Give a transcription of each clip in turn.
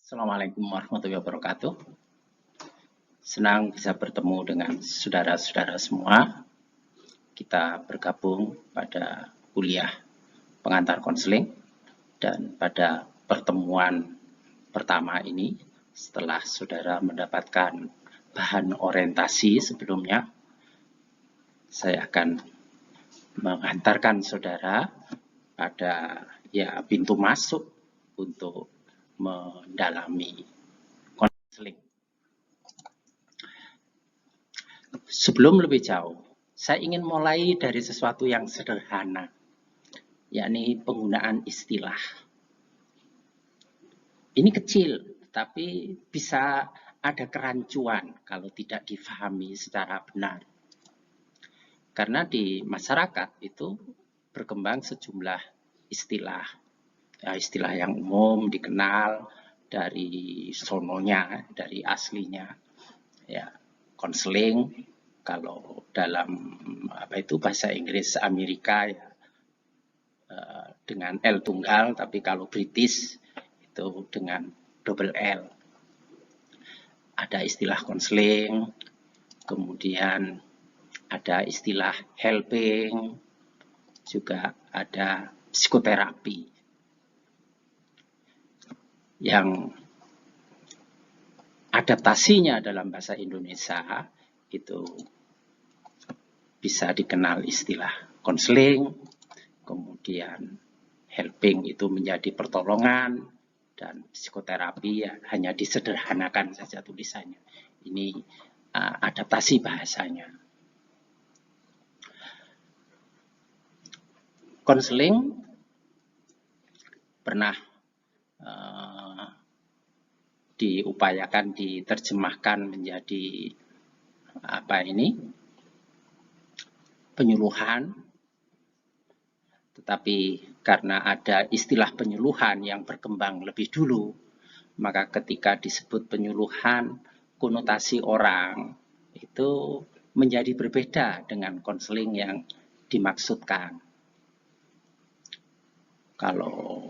Assalamualaikum warahmatullahi wabarakatuh. Senang bisa bertemu dengan saudara-saudara semua. Kita bergabung pada kuliah pengantar konseling dan pada pertemuan pertama ini setelah saudara mendapatkan bahan orientasi sebelumnya, saya akan mengantarkan saudara pada pintu masuk untuk mendalami konseling. Sebelum lebih jauh, saya ingin mulai dari sesuatu yang sederhana, yakni penggunaan istilah. Ini kecil, tapi bisa ada kerancuan kalau tidak difahami secara benar. Karena di masyarakat itu berkembang sejumlah istilah. Istilah yang umum dikenal dari sononya, dari aslinya. Ya, konseling kalau dalam bahasa Inggris Amerika ya, dengan L tunggal, tapi kalau British itu dengan double L. Ada istilah konseling, kemudian ada istilah helping, juga ada psikoterapi. Yang adaptasinya dalam bahasa Indonesia itu bisa dikenal istilah konseling, kemudian helping itu menjadi pertolongan, dan psikoterapi ya hanya disederhanakan saja tulisannya. Ini adaptasi bahasanya. Konseling pernah diupayakan diterjemahkan menjadi penyuluhan, tetapi karena ada istilah penyuluhan yang berkembang lebih dulu, maka ketika disebut penyuluhan, konotasi orang itu menjadi berbeda dengan konseling yang dimaksudkan. Kalau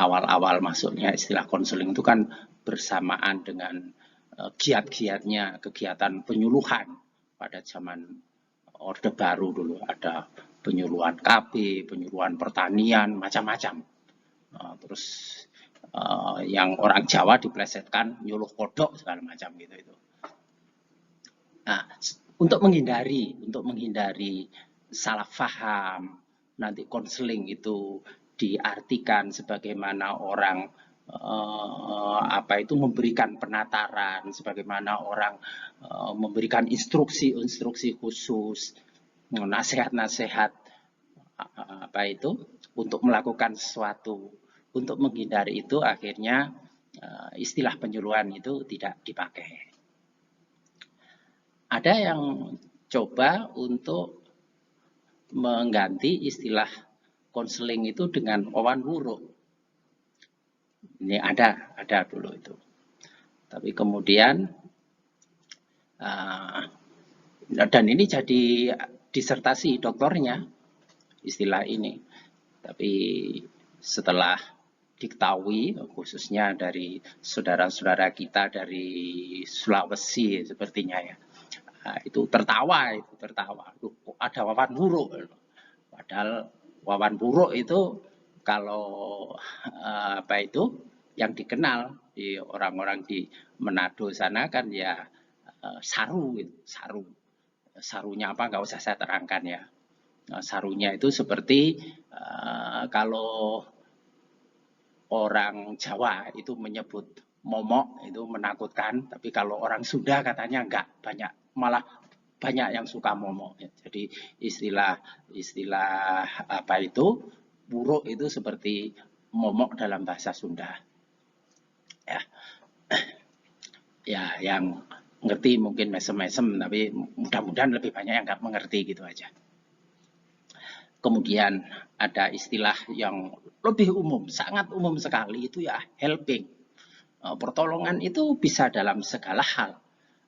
awal-awal masuknya istilah konseling itu kan bersamaan dengan giat-giatnya kegiatan penyuluhan pada zaman Orde Baru dulu. Ada penyuluhan KB, penyuluhan pertanian, macam-macam. Terus yang orang Jawa diplesetkan nyuluh kodok segala macam gitu. Nah, untuk menghindari salah paham, nanti konseling itu diartikan sebagaimana orang memberikan penataran, sebagaimana orang memberikan instruksi khusus, nasihat-nasihat untuk melakukan sesuatu. Untuk menghindari itu akhirnya istilah penyuluhan itu tidak dipakai. Ada yang coba untuk mengganti istilah konseling itu dengan wawan wuruk. Ini ada dulu itu. Tapi kemudian dan ini jadi disertasi doktornya istilah ini. Tapi setelah diketahui khususnya dari saudara-saudara kita dari Sulawesi sepertinya ya, itu tertawa. Loh, ada wawan wuruk. Padahal wawan wuruk itu kalau yang dikenal di orang-orang di Manado sana kan ya saru gitu. Sarunya apa nggak usah saya terangkan ya. Sarunya itu seperti kalau orang Jawa itu menyebut momok itu menakutkan, tapi kalau orang Sunda katanya enggak, malah banyak yang suka momok. Jadi istilah buruk itu seperti momok dalam bahasa Sunda. Ya, yang ngerti mungkin mesem-mesem, tapi mudah-mudahan lebih banyak yang enggak mengerti gitu aja. Kemudian ada istilah yang lebih umum, sangat umum sekali, itu ya helping. Pertolongan itu bisa dalam segala hal.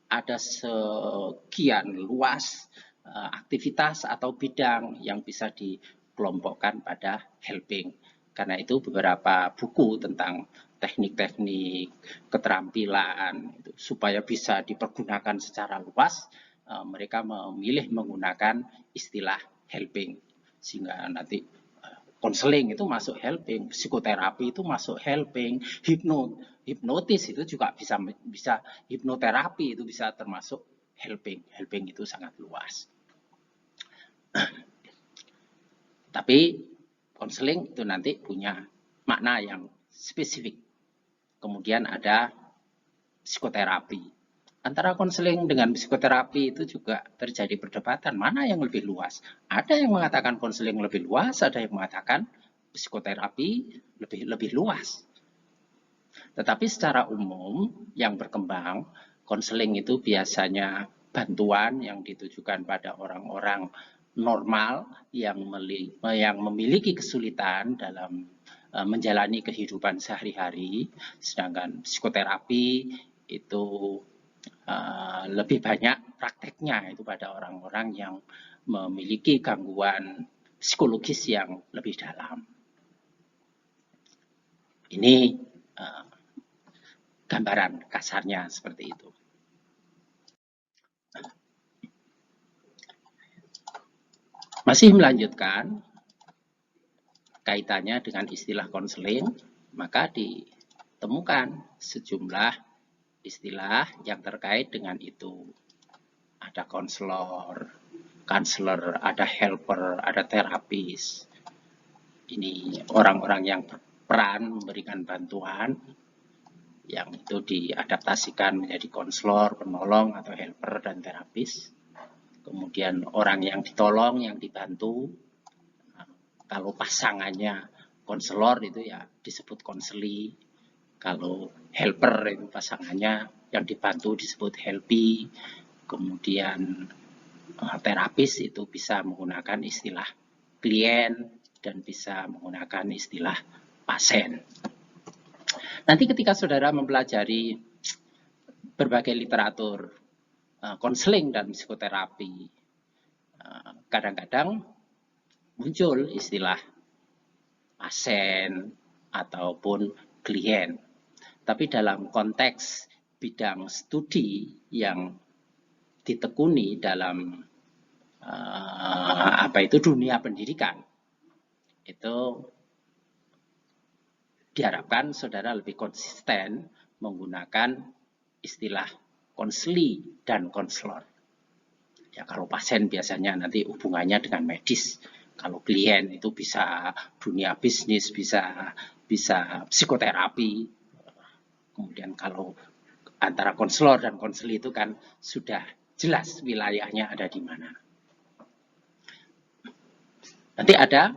Ada sekian luas aktivitas atau bidang yang bisa dikelompokkan pada helping. Karena itu beberapa buku tentang teknik-teknik keterampilan itu, supaya bisa dipergunakan secara luas, mereka memilih menggunakan istilah helping, sehingga nanti konseling itu masuk helping, psikoterapi itu masuk helping, hipnotis itu juga bisa hipnoterapi itu bisa termasuk helping. Helping itu sangat luas. Tapi konseling itu nanti punya makna yang spesifik. Kemudian ada psikoterapi. Antara konseling dengan psikoterapi itu juga terjadi perdebatan mana yang lebih luas. Ada yang mengatakan konseling lebih luas, ada yang mengatakan psikoterapi lebih luas. Tetapi secara umum yang berkembang, konseling itu biasanya bantuan yang ditujukan pada orang-orang normal yang memiliki kesulitan dalam menjalani kehidupan sehari-hari, sedangkan psikoterapi itu lebih banyak prakteknya itu pada orang-orang yang memiliki gangguan psikologis yang lebih dalam. Ini gambaran kasarnya seperti itu. Masih melanjutkan kaitannya dengan istilah konseling, maka ditemukan sejumlah istilah yang terkait dengan itu. Ada konselor, counselor, ada helper, ada terapis. Ini orang-orang yang berperan memberikan bantuan yang itu diadaptasikan menjadi konselor, penolong, atau helper dan terapis. Kemudian orang yang ditolong, yang dibantu. Kalau pasangannya konselor itu ya disebut konseli. Kalau helper itu pasangannya yang dibantu disebut helpy. Kemudian terapis itu bisa menggunakan istilah klien dan bisa menggunakan istilah pasien. Nanti ketika saudara mempelajari berbagai literatur konseling dan psikoterapi, kadang-kadang muncul istilah pasien ataupun klien. Tapi dalam konteks bidang studi yang ditekuni dalam dunia pendidikan, itu diharapkan saudara lebih konsisten menggunakan istilah konseli dan konselor. Ya, kalau pasien biasanya nanti hubungannya dengan medis. Kalau klien itu bisa dunia bisnis, bisa psikoterapi. Kemudian kalau antara konselor dan konseli itu kan sudah jelas wilayahnya ada di mana. Nanti ada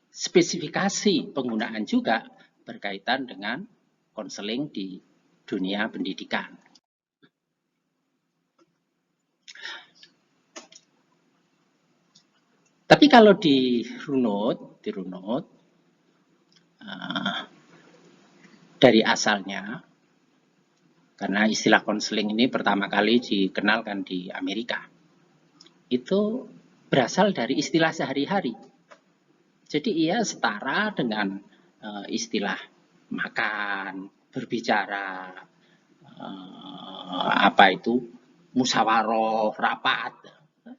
spesifikasi penggunaan juga berkaitan dengan konseling di dunia pendidikan. Tapi kalau dirunut dari asalnya, karena istilah konseling ini pertama kali dikenalkan di Amerika, itu berasal dari istilah sehari-hari. Jadi ia setara dengan istilah makan, berbicara, musyawarah, rapat,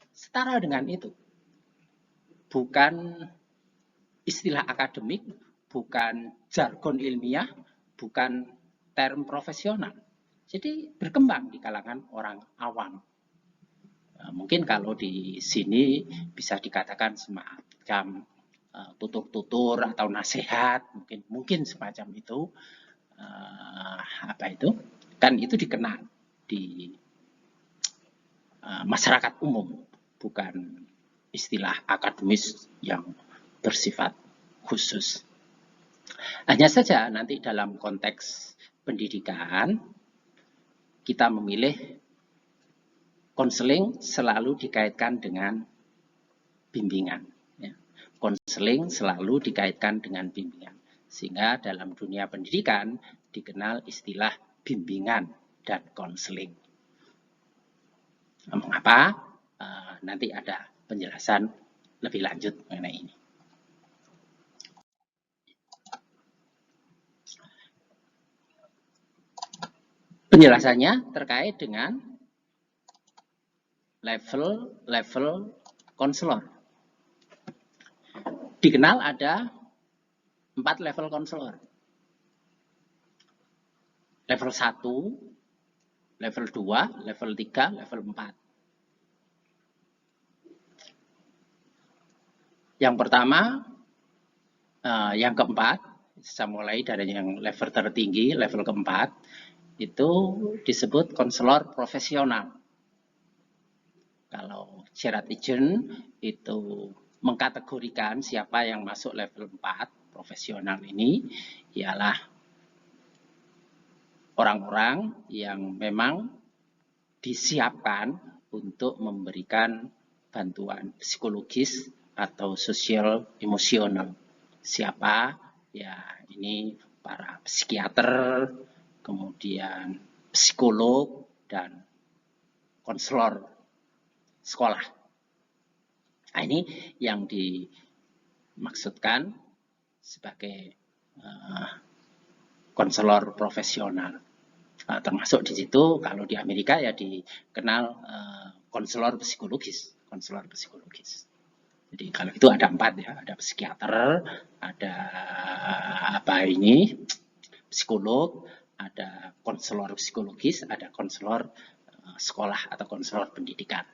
setara dengan itu. Bukan istilah akademik, bukan jargon ilmiah, bukan term profesional. Jadi berkembang di kalangan orang awam. Mungkin kalau di sini bisa dikatakan semacam tutur-tutur atau nasihat, mungkin semacam itu. Kan itu dikenal di masyarakat umum, bukan istilah akademis yang bersifat khusus. Hanya saja nanti dalam konteks pendidikan kita memilih konseling selalu dikaitkan dengan bimbingan. Konseling selalu dikaitkan dengan bimbingan. Sehingga dalam dunia pendidikan dikenal istilah bimbingan dan konseling. Mengapa? Nanti ada penjelasan lebih lanjut mengenai ini. Penjelasannya terkait dengan level konselor. Dikenal ada 4 level konselor. Level 1, level 2, level 3, level 4. Yang pertama, yang keempat, saya mulai dari yang level tertinggi, level keempat, itu disebut konselor profesional. Kalau Gerard Egan itu mengkategorikan siapa yang masuk level 4 profesional ini, ialah orang-orang yang memang disiapkan untuk memberikan bantuan psikologis atau sosial emosional. Siapa? Ya, ini para psikiater, kemudian psikolog, dan konselor sekolah. Nah, ini yang dimaksudkan sebagai konselor profesional. Termasuk di situ kalau di Amerika ya dikenal konselor psikologis. Jadi kalau itu ada 4 ya, ada psikiater, ada psikolog, ada konselor psikologis, ada konselor sekolah atau konselor pendidikan.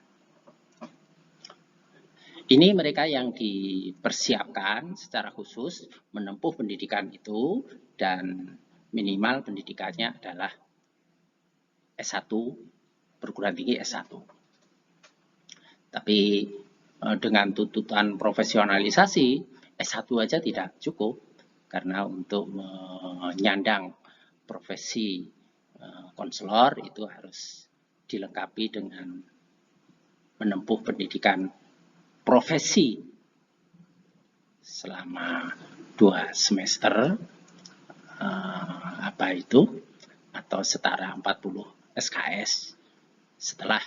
Ini mereka yang dipersiapkan secara khusus menempuh pendidikan itu, dan minimal pendidikannya adalah S1, perguruan tinggi S1. Tapi dengan tuntutan profesionalisasi, S1 aja tidak cukup, karena untuk menyandang profesi konselor itu harus dilengkapi dengan menempuh pendidikan profesi selama 2 semester, atau setara 40 SKS setelah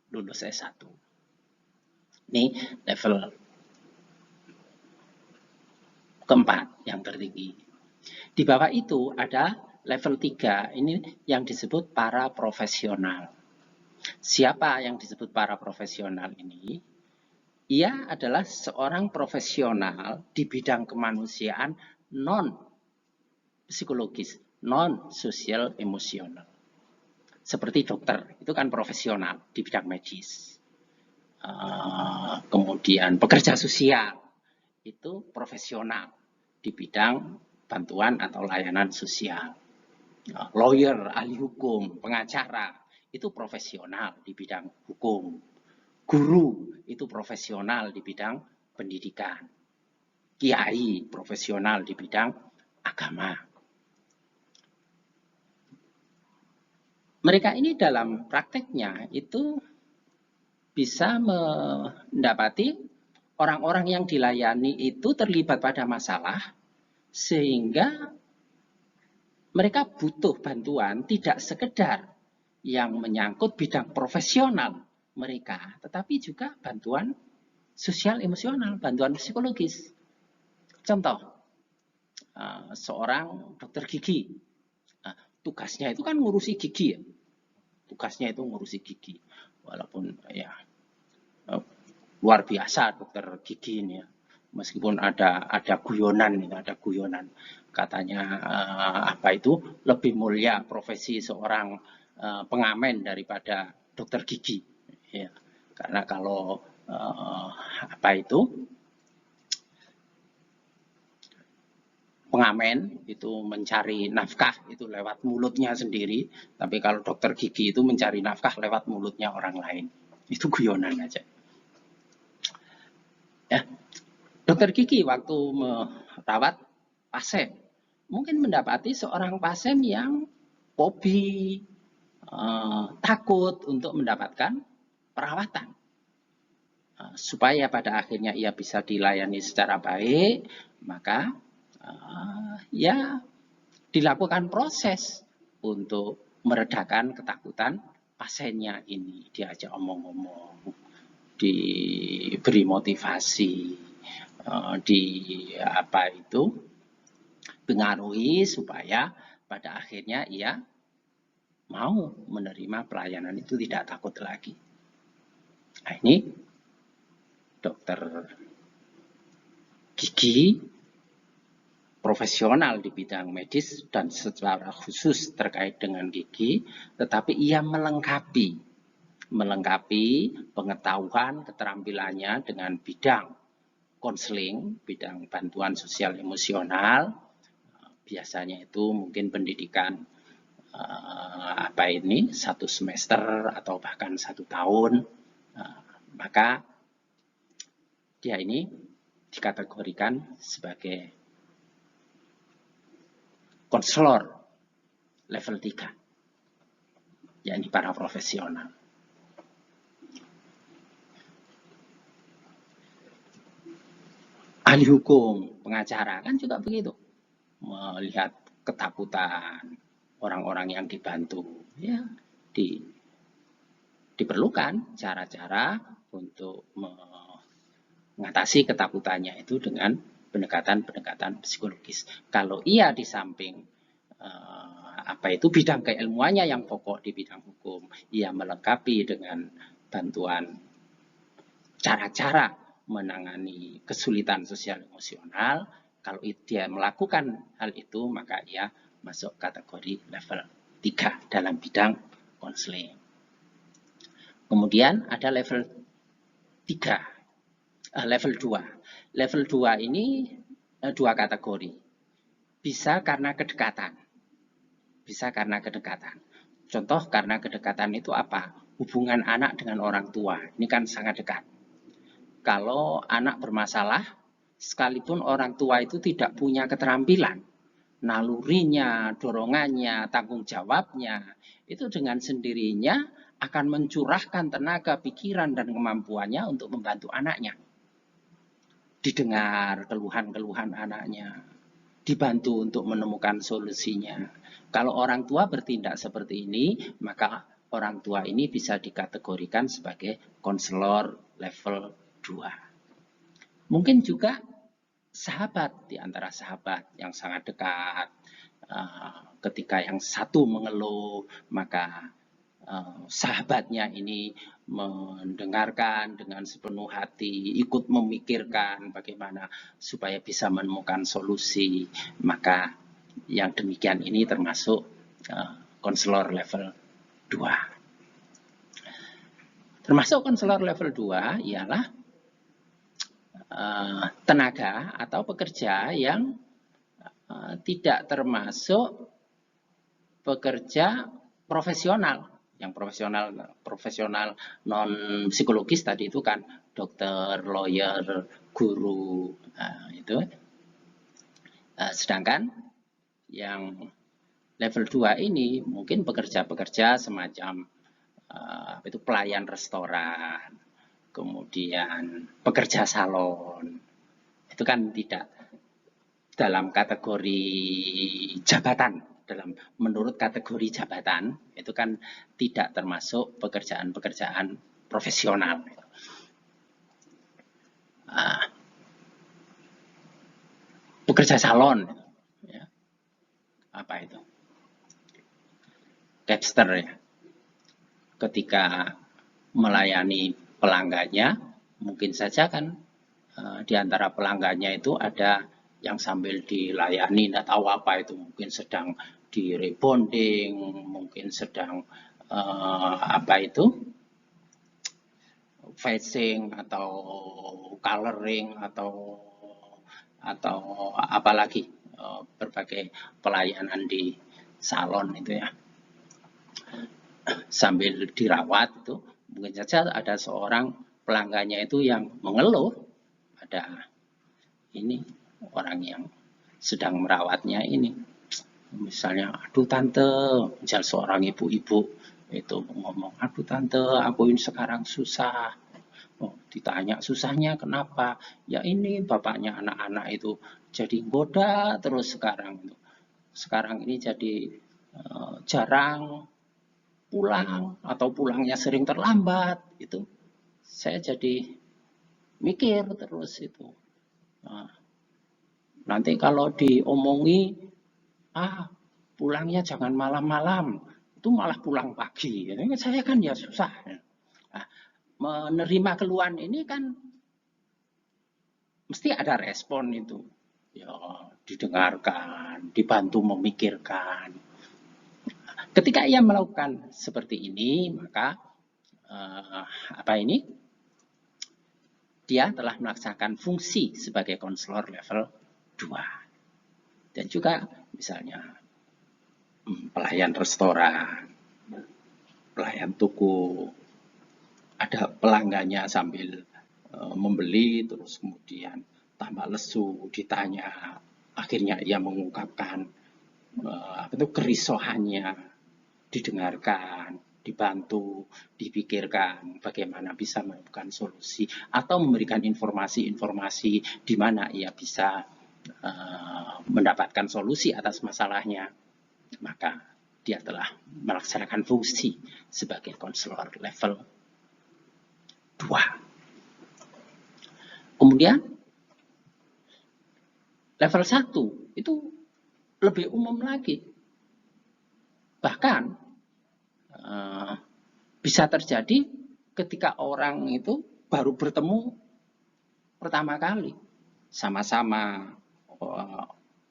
lulus S1. Ini level keempat yang tertinggi. Di bawah itu ada level 3, ini yang disebut para profesional. Siapa yang disebut para profesional ini? Ia adalah seorang profesional di bidang kemanusiaan non-psikologis, non-sosial emosional. Seperti dokter, itu kan profesional di bidang medis. Kemudian pekerja sosial, itu profesional di bidang bantuan atau layanan sosial. Lawyer, ahli hukum, pengacara, itu profesional di bidang hukum. Guru itu profesional di bidang pendidikan. Kiai profesional di bidang agama. Mereka ini dalam prakteknya itu bisa mendapati orang-orang yang dilayani itu terlibat pada masalah, sehingga mereka butuh bantuan tidak sekedar yang menyangkut bidang profesional mereka, tetapi juga bantuan sosial emosional, bantuan psikologis. Contoh, seorang dokter gigi, tugasnya itu kan ngurusi gigi ya, walaupun ya luar biasa dokter gigi ini ya, meskipun ada guyonan, katanya lebih mulia profesi seorang pengamen daripada dokter gigi, ya. Karena kalau pengamen itu mencari nafkah itu lewat mulutnya sendiri, tapi kalau dokter gigi itu mencari nafkah lewat mulutnya orang lain. Itu guyonan aja. Ya. Dokter gigi waktu merawat pasien mungkin mendapati seorang pasien yang fobi, takut untuk mendapatkan perawatan. Supaya pada akhirnya ia bisa dilayani secara baik, maka ya dilakukan proses untuk meredakan ketakutan pasiennya ini. Diajak omong-omong, diberi motivasi, pengaruhi supaya pada akhirnya ia mau menerima pelayanan itu, tidak takut lagi. Nah, ini dokter gigi profesional di bidang medis dan secara khusus terkait dengan gigi, tetapi ia melengkapi pengetahuan keterampilannya dengan bidang konseling, bidang bantuan sosial emosional. Biasanya itu mungkin pendidikan 1 semester atau bahkan 1 tahun. Maka dia ini dikategorikan sebagai konselor level 3, yakni para profesional. Ahli hukum, pengacara kan juga begitu, melihat ketakutan orang-orang yang dibantu, ya diperlukan cara-cara untuk mengatasi ketakutannya itu dengan pendekatan-pendekatan psikologis. Kalau ia di samping bidang keilmuannya yang pokok di bidang hukum, ia melengkapi dengan bantuan cara-cara menangani kesulitan sosial emosional. Kalau dia melakukan hal itu, maka ia masuk kategori level 3 dalam bidang konseling. Kemudian ada level 2. Level 2 ini 2 kategori. Bisa karena kedekatan. Contoh karena kedekatan itu apa? Hubungan anak dengan orang tua. Ini kan sangat dekat. Kalau anak bermasalah, sekalipun orang tua itu tidak punya keterampilan, nalurinya, dorongannya, tanggung jawabnya, itu dengan sendirinya akan mencurahkan tenaga, pikiran, dan kemampuannya untuk membantu anaknya. Didengar keluhan-keluhan anaknya, dibantu untuk menemukan solusinya. Kalau orang tua bertindak seperti ini, maka orang tua ini bisa dikategorikan sebagai konselor level 2. Mungkin juga sahabat, di antara sahabat yang sangat dekat. Ketika yang satu mengeluh, maka sahabatnya ini mendengarkan dengan sepenuh hati, ikut memikirkan bagaimana supaya bisa menemukan solusi. Maka yang demikian ini termasuk konselor level 2. Termasuk konselor level 2 ialah tenaga atau pekerja yang tidak termasuk pekerja profesional. Yang profesional non psikologis tadi itu kan dokter, lawyer, guru, itu. Sedangkan yang level 2 ini mungkin pekerja-pekerja semacam pelayan restoran, kemudian pekerja salon. Itu kan tidak dalam kategori jabatan. Menurut kategori jabatan, itu kan tidak termasuk pekerjaan-pekerjaan profesional. Pekerja salon, ya. Apa itu? Capster, ya. Ketika melayani pelanggannya, mungkin saja kan di antara pelanggannya itu ada yang sambil dilayani, tidak tahu apa itu, mungkin sedang di rebonding, mungkin sedang facing atau coloring atau apalagi berbagai pelayanan di salon itu, ya. Sambil dirawat itu mungkin saja ada seorang pelanggannya itu yang mengeluh, ada ini orang yang sedang merawatnya ini. Misalnya, aduh tante, misal seorang ibu-ibu itu ngomong, aduh tante, aku ini sekarang susah. Ditanya susahnya kenapa? Ya ini bapaknya anak-anak itu jadi goda terus sekarang. Sekarang ini jadi jarang pulang atau pulangnya sering terlambat. Itu saya jadi mikir terus itu. Nah, nanti kalau diomongi, pulangnya jangan malam-malam, itu malah pulang pagi. Saya kan ya susah. Nah, menerima keluhan ini kan mesti ada respon itu. Ya, didengarkan, dibantu memikirkan. Ketika ia melakukan seperti ini, maka dia telah melaksanakan fungsi sebagai konselor level 2. Dan juga misalnya pelayan restoran, pelayan toko, ada pelanggannya sambil membeli, terus kemudian tambah lesu, ditanya, akhirnya ia mengungkapkan kerisauannya, didengarkan, dibantu, dipikirkan bagaimana bisa menemukan solusi atau memberikan informasi-informasi di mana ia bisa mendapatkan solusi atas masalahnya, maka dia telah melaksanakan fungsi sebagai konselor level 2. Kemudian level 1 itu lebih umum lagi. Bahkan bisa terjadi ketika orang itu baru bertemu pertama kali, sama-sama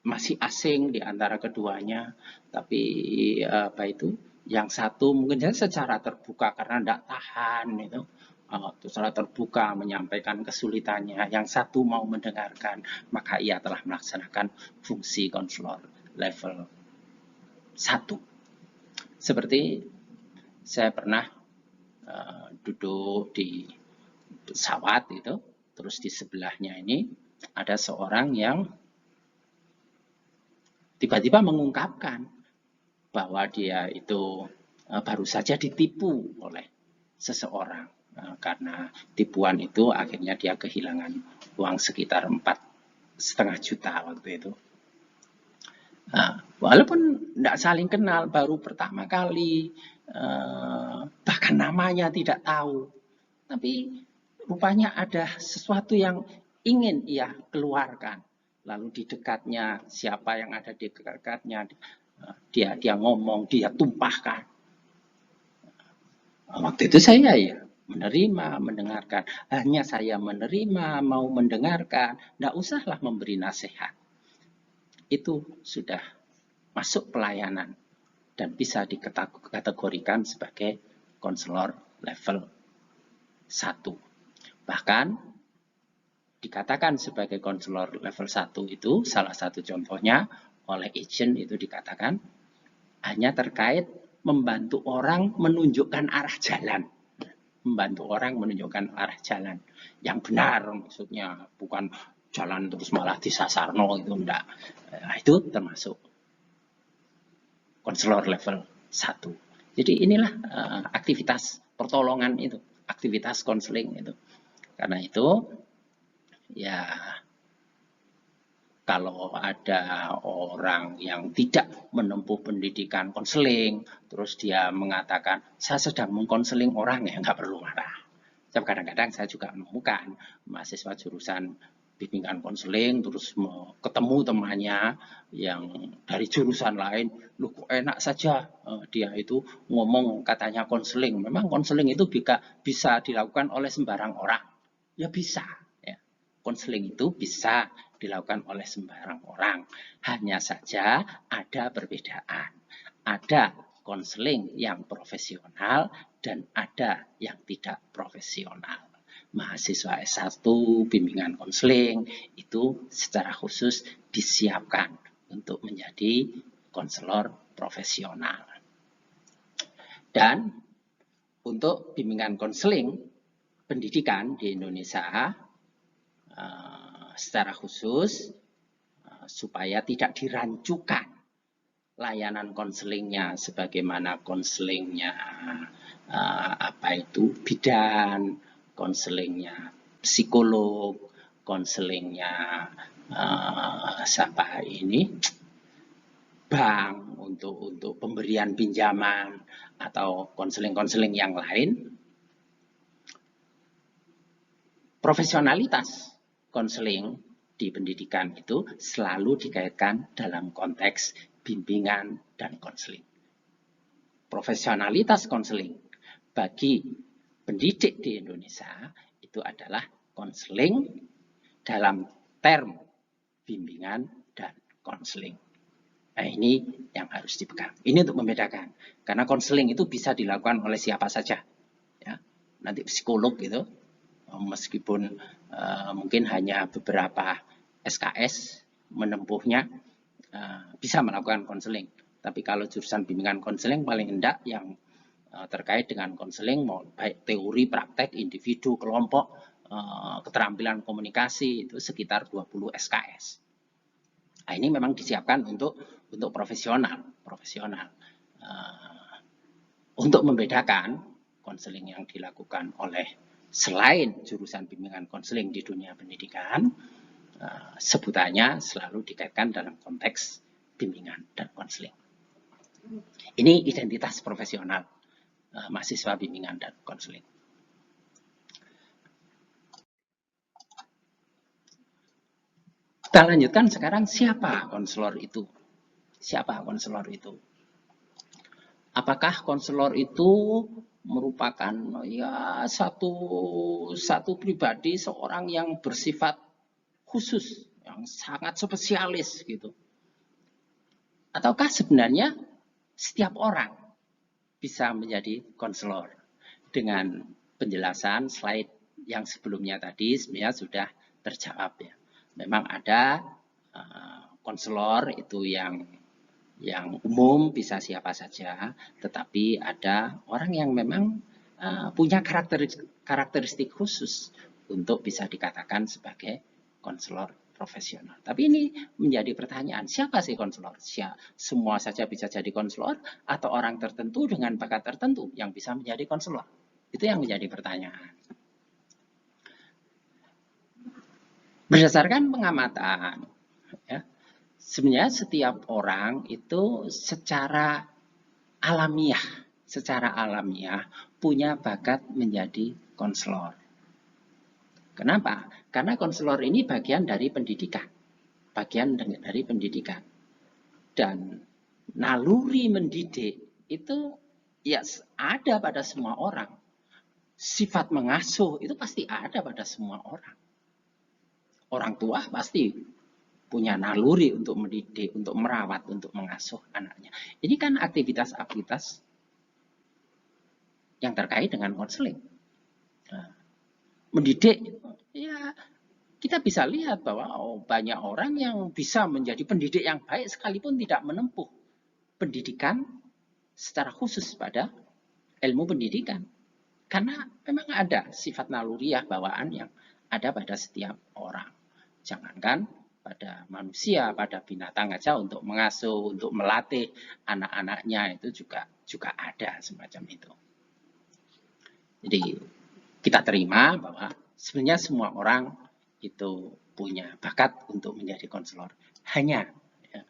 masih asing di antara keduanya, tapi yang satu mungkin secara terbuka karena tidak tahan itu, secara terbuka menyampaikan kesulitannya, yang satu mau mendengarkan, maka ia telah melaksanakan fungsi konselor level 1. Seperti saya pernah duduk di pesawat itu, terus di sebelahnya ini ada seorang yang tiba-tiba mengungkapkan bahwa dia itu baru saja ditipu oleh seseorang, karena tipuan itu akhirnya dia kehilangan uang sekitar 4,5 juta waktu itu. Walaupun tidak saling kenal, baru pertama kali, bahkan namanya tidak tahu, tapi rupanya ada sesuatu yang ingin ia keluarkan. Lalu di dekatnya, siapa yang ada di dekatnya, dia ngomong, dia tumpahkan. Waktu itu saya ya menerima, mendengarkan. Hanya saya menerima, mau mendengarkan, tidak usahlah memberi nasihat. Itu sudah masuk pelayanan dan bisa dikategorikan sebagai konselor level 1. Bahkan dikatakan sebagai konselor level 1 itu salah satu contohnya oleh agent itu dikatakan hanya terkait membantu orang menunjukkan arah jalan. Membantu orang menunjukkan arah jalan yang benar, maksudnya bukan jalan terus malah disasarno, itu enggak. Nah, itu termasuk konselor level 1. Jadi inilah aktivitas pertolongan itu, aktivitas konseling itu. Karena itu ya kalau ada orang yang tidak menempuh pendidikan konseling, terus dia mengatakan saya sedang mengkonseling orang, ya nggak perlu marah. Kadang-kadang saya juga menemukan mahasiswa jurusan bimbingan konseling, terus ketemu temannya yang dari jurusan lain, loh kok enak saja dia itu ngomong katanya konseling. Memang konseling itu bisa dilakukan oleh sembarang orang. Ya bisa. Ya. Konseling itu bisa dilakukan oleh sembarang orang. Hanya saja ada perbedaan. Ada konseling yang profesional dan ada yang tidak profesional. Mahasiswa S1 bimbingan konseling itu secara khusus disiapkan untuk menjadi konselor profesional. Dan untuk bimbingan konseling pendidikan di Indonesia secara khusus supaya tidak dirancukan layanan konselingnya sebagaimana konselingnya bidan, konselingnya psikolog, konselingnya bank untuk pemberian pinjaman atau konseling-konseling yang lain. Profesionalitas konseling di pendidikan itu selalu dikaitkan dalam konteks bimbingan dan konseling. Profesionalitas konseling bagi pendidik di Indonesia itu adalah konseling dalam term bimbingan dan konseling. Nah, ini yang harus dipegang. Ini untuk membedakan. Karena konseling itu bisa dilakukan oleh siapa saja. Ya, nanti psikolog gitu, meskipun mungkin hanya beberapa SKS menempuhnya, bisa melakukan konseling. Tapi kalau jurusan bimbingan konseling paling hendak yang terkait dengan konseling, baik teori, praktek, individu, kelompok, keterampilan komunikasi itu sekitar 20 SKS. Nah, ini memang disiapkan untuk profesional. Untuk membedakan konseling yang dilakukan oleh selain jurusan bimbingan konseling di dunia pendidikan, sebutannya selalu dikaitkan dalam konteks bimbingan dan konseling. Ini identitas profesional mahasiswa bimbingan dan konseling. Kita lanjutkan sekarang, siapa konselor itu? Siapa konselor itu? Apakah konselor itu merupakan ya satu pribadi, seorang yang bersifat khusus, yang sangat spesialis gitu? Ataukah sebenarnya setiap orang bisa menjadi konselor? Dengan penjelasan slide yang sebelumnya tadi sebenarnya sudah terjawab ya. Memang ada konselor itu yang umum, bisa siapa saja, tetapi ada orang yang memang punya karakteristik khusus untuk bisa dikatakan sebagai konselor profesional. Tapi ini menjadi pertanyaan, siapa sih konselor? Semua saja bisa jadi konselor atau orang tertentu dengan bakat tertentu yang bisa menjadi konselor? Itu yang menjadi pertanyaan. Berdasarkan pengamatan, ya, sebenarnya setiap orang itu secara alamiah punya bakat menjadi konselor. Kenapa? Karena konselor ini bagian dari pendidikan. Dan naluri mendidik itu ya ada pada semua orang. Sifat mengasuh itu pasti ada pada semua orang. Orang tua pasti punya naluri untuk mendidik, untuk merawat, untuk mengasuh anaknya. Ini kan aktivitas-aktivitas yang terkait dengan konseling. Mendidik, ya kita bisa lihat bahwa banyak orang yang bisa menjadi pendidik yang baik sekalipun tidak menempuh pendidikan secara khusus pada ilmu pendidikan. Karena memang ada sifat naluriah bawaan yang ada pada setiap orang. Jangankan pada manusia, pada binatang aja untuk mengasuh, untuk melatih anak-anaknya itu juga ada semacam itu. Jadi kita terima bahwa sebenarnya semua orang itu punya bakat untuk menjadi konselor. Hanya ya,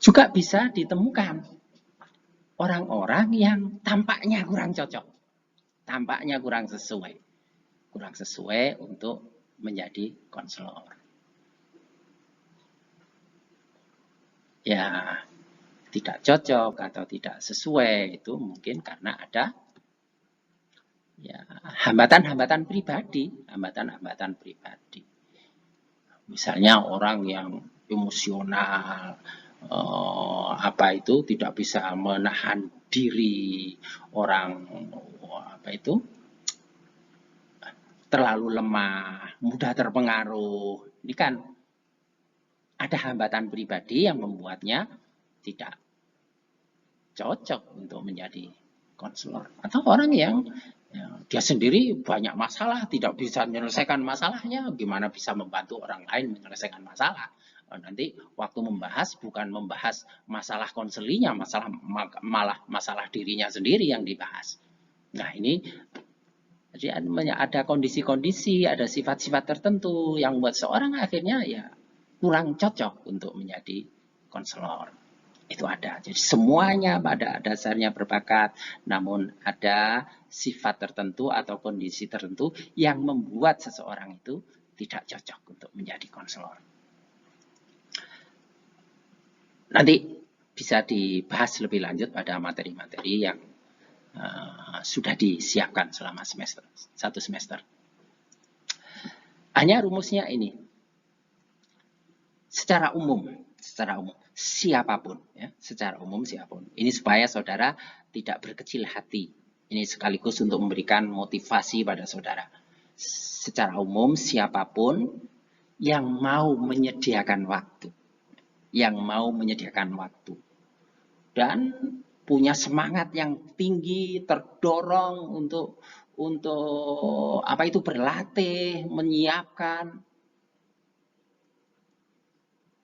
juga bisa ditemukan orang-orang yang tampaknya kurang cocok, tampaknya kurang sesuai untuk menjadi konselor. Ya, tidak cocok atau tidak sesuai itu mungkin karena ada ya hambatan-hambatan pribadi. Misalnya orang yang emosional, tidak bisa menahan diri, orang terlalu lemah, mudah terpengaruh. Ini kan ada hambatan pribadi yang membuatnya tidak cocok untuk menjadi konselor. Atau orang yang dia sendiri banyak masalah, tidak bisa menyelesaikan masalahnya, gimana bisa membantu orang lain menyelesaikan masalah? Nanti waktu membahas bukan membahas masalah konselinya, malah masalah dirinya sendiri yang dibahas. Nah, ini jadi ada kondisi-kondisi, ada sifat-sifat tertentu yang membuat seorang akhirnya ya kurang cocok untuk menjadi konselor. Itu ada. Jadi semuanya pada dasarnya berbakat, namun ada sifat tertentu atau kondisi tertentu yang membuat seseorang itu tidak cocok untuk menjadi konselor. Nanti bisa dibahas lebih lanjut pada materi-materi yang sudah disiapkan selama satu semester. Hanya rumusnya ini. Secara umum, siapapun, ya, secara umum siapapun. Ini supaya saudara tidak berkecil hati. Ini sekaligus untuk memberikan motivasi pada saudara. Secara umum siapapun yang mau menyediakan waktu, dan punya semangat yang tinggi, terdorong untuk berlatih, menyiapkan,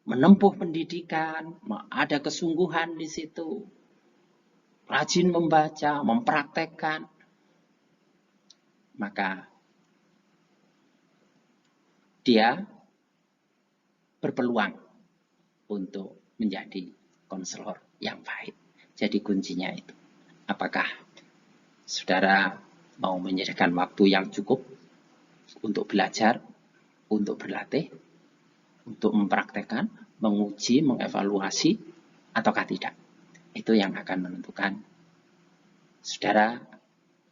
menempuh pendidikan, ada kesungguhan di situ, rajin membaca, mempraktekkan, maka dia berpeluang untuk menjadi konselor yang baik. Jadi kuncinya itu. Apakah saudara mau menyediakan waktu yang cukup untuk belajar, untuk berlatih, untuk mempraktekkan, menguji, mengevaluasi, ataukah tidak? Itu yang akan menentukan saudara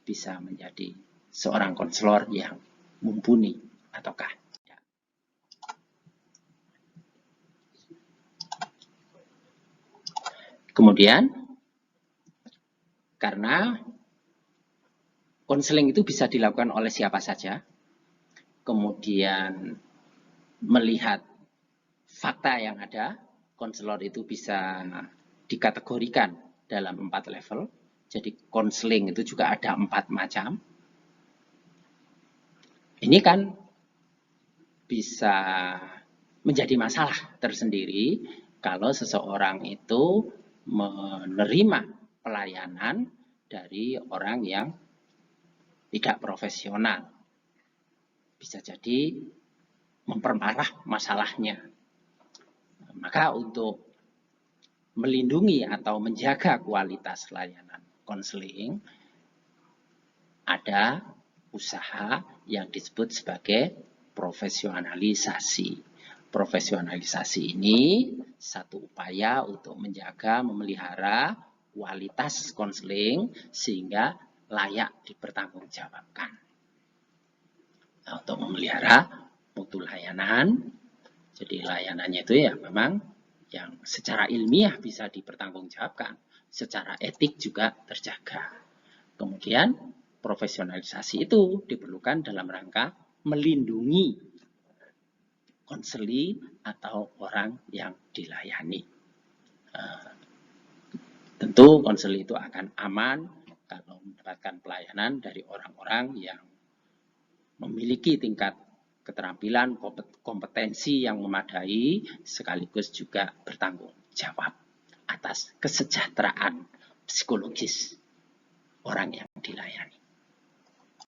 bisa menjadi seorang konselor yang mumpuni ataukah tidak. Kemudian, karena konseling itu bisa dilakukan oleh siapa saja, kemudian melihat fakta yang ada, konselor itu bisa dikategorikan dalam 4 level. Jadi konseling itu juga ada 4 macam. Ini kan bisa menjadi masalah tersendiri kalau seseorang itu menerima pelayanan dari orang yang tidak profesional. Bisa jadi memperparah masalahnya. Maka untuk melindungi atau menjaga kualitas layanan konseling, ada usaha yang disebut sebagai profesionalisasi. Profesionalisasi ini satu upaya untuk menjaga, memelihara kualitas konseling sehingga layak dipertanggungjawabkan. Nah, untuk memelihara mutu layanan, jadi layanannya itu ya memang yang secara ilmiah bisa dipertanggungjawabkan, secara etik juga terjaga. Kemudian profesionalisasi itu diperlukan dalam rangka melindungi konseli atau orang yang dilayani. Tentu konseli itu akan aman kalau mendapatkan pelayanan dari orang-orang yang memiliki tingkat keterampilan, kompetensi yang memadai, sekaligus juga bertanggung jawab atas kesejahteraan psikologis orang yang dilayani.